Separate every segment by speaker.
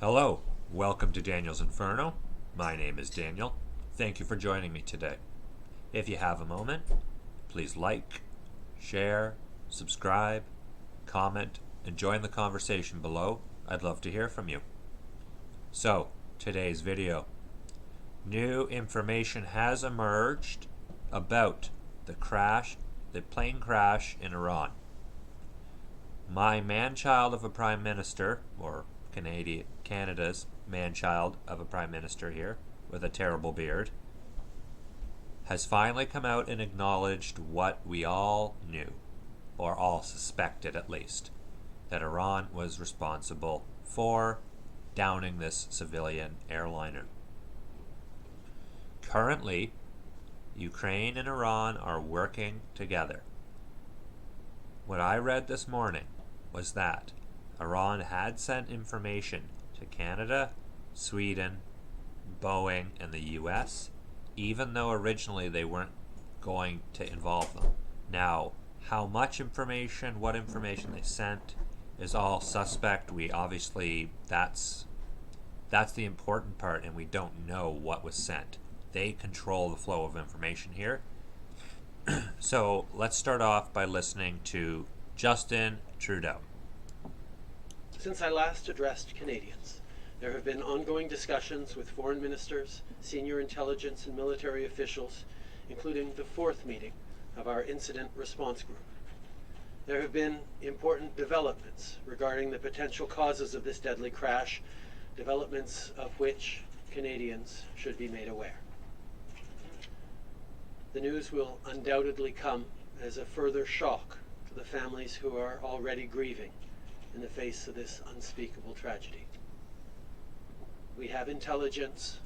Speaker 1: Hello, welcome to Daniel's Inferno. My name is Daniel. Thank you for joining me today. If you have a moment, please like, share, subscribe, comment, and join the conversation below. I'd love to hear from you. So, today's video. New information has emerged about the plane crash in Iran. My man-child of a prime minister, or Canada's man-child of a prime minister here, with a terrible beard, has finally come out and acknowledged what we all knew, or all suspected at least, that Iran was responsible for downing this civilian airliner. Currently, Ukraine and Iran are working together. What I read this morning was that Iran had sent information to Canada, Sweden, Boeing, and the US, even though originally they weren't going to involve them. Now, how much information, what information they sent is all suspect. We obviously, that's the important part, and we don't know what was sent. They control the flow of information here. So let's start off by listening to Justin Trudeau.
Speaker 2: Since I last addressed Canadians, there have been ongoing discussions with foreign ministers, senior intelligence and military officials, including the fourth meeting of our incident response group. There have been important developments regarding the potential causes of this deadly crash, developments of which Canadians should be made aware. The news will undoubtedly come as a further shock to the families who are already grieving in the face of this unspeakable tragedy. We have intelligence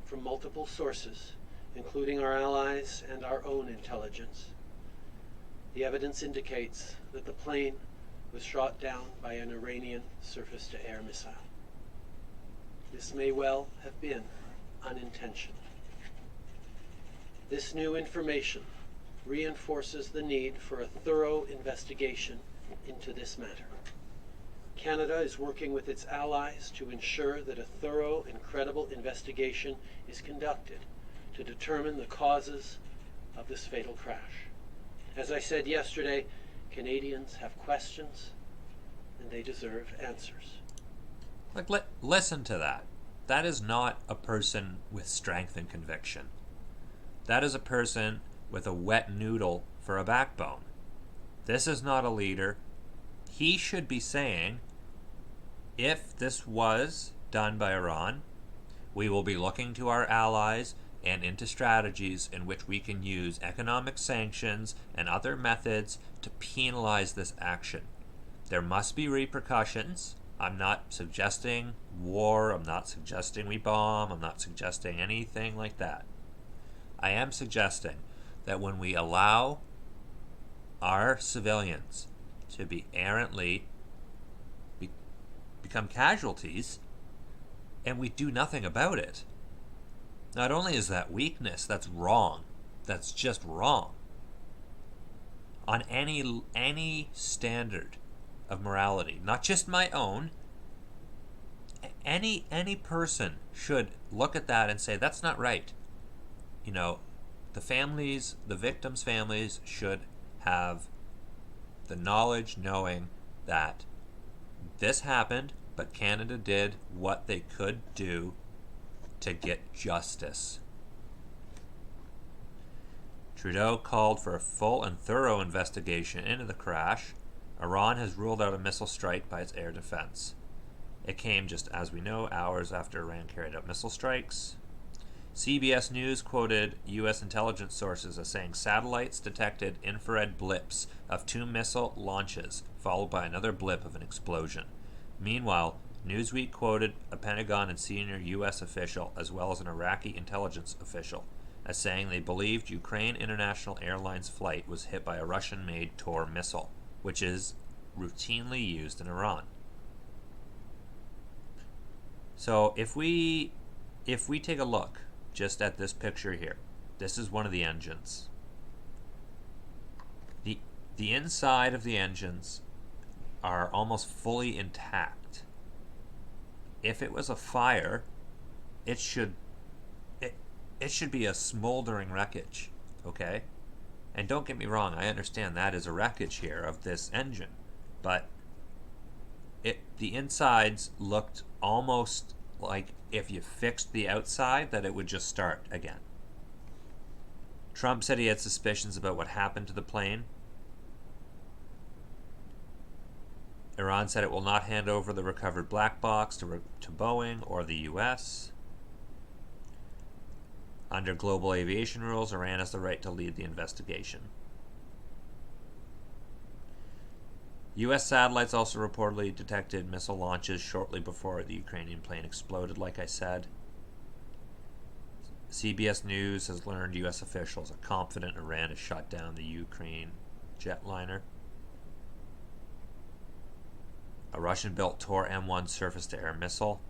Speaker 2: from multiple sources, including our allies and our own intelligence. The evidence indicates that the plane was shot down by an Iranian surface-to-air missile. This may well have been unintentional. This new information reinforces the need for a thorough investigation into this matter. Canada is working with its allies to ensure that a thorough and credible investigation is conducted to determine the causes of this fatal crash. As I said yesterday, Canadians have questions and they deserve answers.
Speaker 1: Listen to that. That is not a person with strength and conviction. That is a person with a wet noodle for a backbone. This is not a leader. He should be saying, if this was done by Iran, we will be looking to our allies and into strategies in which we can use economic sanctions and other methods to penalize this action. There must be repercussions. I'm not suggesting war. I'm not suggesting we bomb. I'm not suggesting anything like that. I am suggesting that when we allow our civilians to be errantly become casualties and we do nothing about it, not only is that weakness, that's wrong. That's just wrong. On any standard of morality, not just my own, any person should look at that and say, that's not right. You know, the victims' families should have the knowledge knowing that this happened, but Canada did what they could do to get justice. Trudeau called for a full and thorough investigation into the crash. Iran has ruled out a missile strike by its air defense. It came, just as we know, hours after Iran carried out missile strikes. CBS News quoted U.S. intelligence sources as saying satellites detected infrared blips of 2 missile launches, followed by another blip of an explosion. Meanwhile, Newsweek quoted a Pentagon and senior U.S. official, as well as an Iraqi intelligence official, as saying they believed Ukraine International Airlines flight was hit by a Russian-made Tor missile, which is routinely used in Iran. So if we take a look just at this picture here, this is one of the engines. The inside of the engines are almost fully intact. if it was a fire, it should it it should be a smoldering wreckage, okay? And don't get me wrong, I understand that is a wreckage here of this engine, but the insides looked almost like if you fixed the outside that it would just start again. Trump said he had suspicions about what happened to the plane. Iran said it will not hand over the recovered black box to Boeing or the US. Under global aviation rules, Iran has the right to lead the investigation. US satellites also reportedly detected missile launches shortly before the Ukrainian plane exploded, like I said. CBS News has learned US officials are confident Iran has shot down the Ukraine jetliner. A Russian-built Tor M1 surface-to-air missile.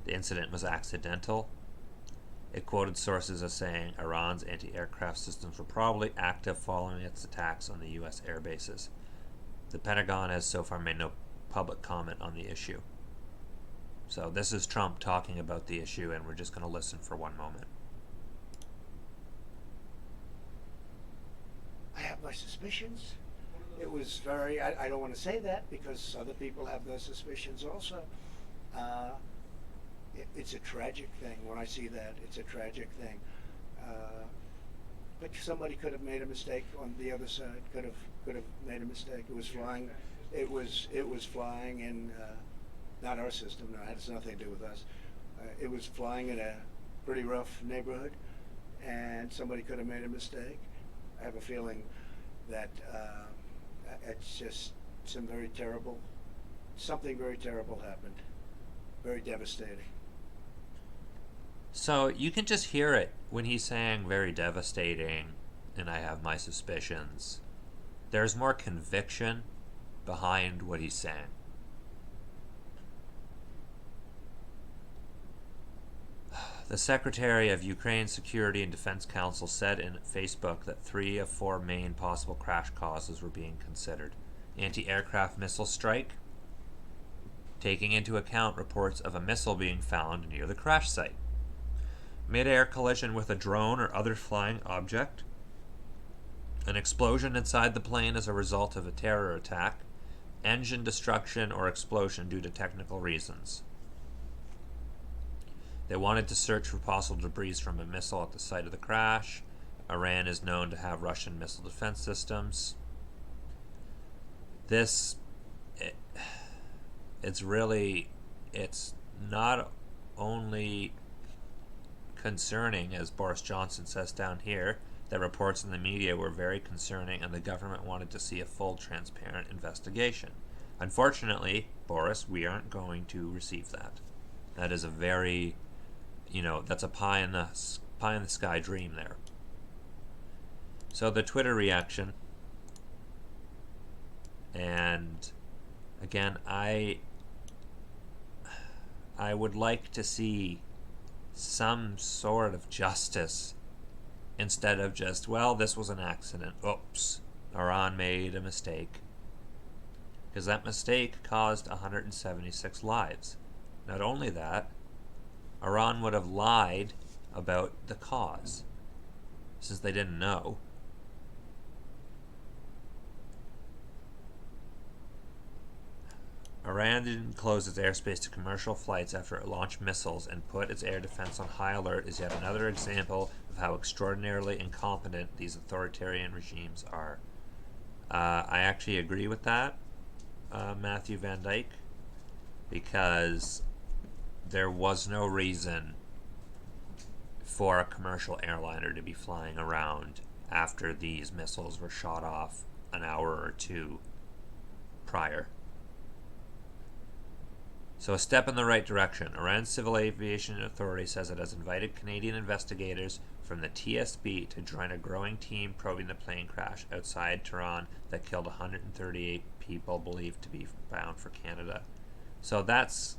Speaker 1: The incident was accidental. It quoted sources as saying Iran's anti-aircraft systems were probably active following its attacks on the US air bases. The Pentagon has so far made no public comment on the issue. So this is Trump talking about the issue, and we're just going to listen for one moment.
Speaker 3: I have my suspicions. It was very, I don't want to say that because other people have their suspicions also. It's a tragic thing. When I see that, it's a tragic thing. But somebody could have made a mistake on the other side. Could have made a mistake. It was flying. It was flying in not our system. No, it has nothing to do with us. It was flying in a pretty rough neighborhood, and somebody could have made a mistake. I have a feeling that it's just something very terrible happened. Very devastating.
Speaker 1: So you can just hear it when he's saying very devastating, and I have my suspicions. There's more conviction behind what he's saying. The Secretary of Ukraine's Security and Defense Council said in Facebook that 3 of 4 main possible crash causes were being considered. Anti-aircraft missile strike, taking into account reports of a missile being found near the crash site. Mid-air collision with a drone or other flying object. An explosion inside the plane as a result of a terror attack. Engine destruction or explosion due to technical reasons. They wanted to search for possible debris from a missile at the site of the crash. Iran is known to have Russian missile defense systems. It's not only concerning, as Boris Johnson says down here, that reports in the media were very concerning and the government wanted to see a full, transparent investigation. Unfortunately, Boris, we aren't going to receive that. That is a very, that's a pie in the sky dream there. So the Twitter reaction, and again, I would like to see some sort of justice instead of just, well, this was an accident. Oops, Iran made a mistake. Because that mistake caused 176 lives. Not only that, Iran would have lied about the cause, since they didn't know. Iran didn't close its airspace to commercial flights after it launched missiles and put its air defense on high alert is yet another example of how extraordinarily incompetent these authoritarian regimes are. I actually agree with that, Matthew Van Dyke, because there was no reason for a commercial airliner to be flying around after these missiles were shot off an hour or two prior. So a step in the right direction. Iran's Civil Aviation Authority says it has invited Canadian investigators from the TSB to join a growing team probing the plane crash outside Tehran that killed 138 people believed to be bound for Canada. So that's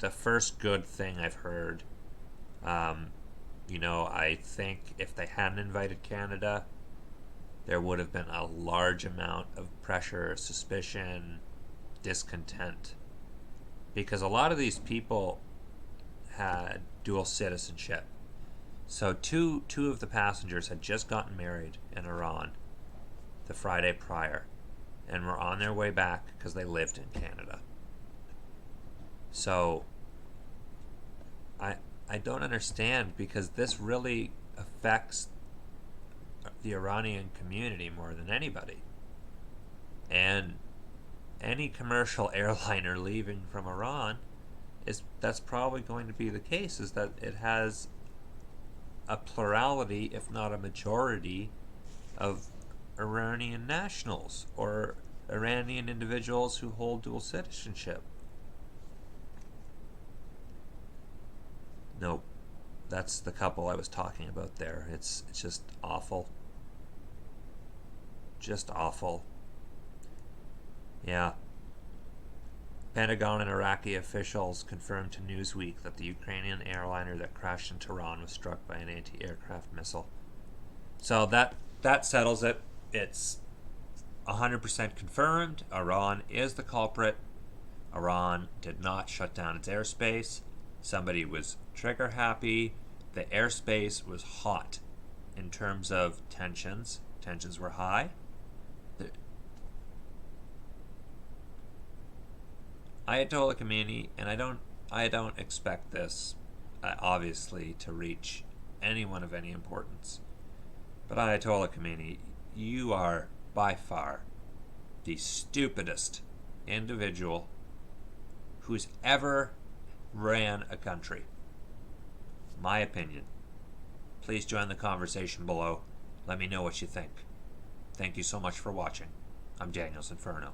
Speaker 1: the first good thing I've heard. I think if they hadn't invited Canada, there would have been a large amount of pressure, suspicion, discontent because a lot of these people had dual citizenship. So two of the passengers had just gotten married in Iran the Friday prior and were on their way back because they lived in Canada. So I don't understand, because this really affects the Iranian community more than anybody. And any commercial airliner leaving from Iran, that's probably going to be the case, is that it has a plurality, if not a majority, of Iranian nationals or Iranian individuals who hold dual citizenship. Nope. That's the couple I was talking about there. It's just awful. Just awful. Yeah. Pentagon and Iraqi officials confirmed to Newsweek that the Ukrainian airliner that crashed in Tehran was struck by an anti-aircraft missile. So that settles it. It's 100% confirmed. Iran is the culprit. Iran did not shut down its airspace. Somebody was trigger happy. The airspace was hot in terms of tensions. Tensions were high. Ayatollah Khomeini, and I don't expect this, obviously, to reach anyone of any importance. But Ayatollah Khomeini, you are by far the stupidest individual who's ever ran a country. My opinion. Please join the conversation below. Let me know what you think. Thank you so much for watching. I'm Daniel's Inferno.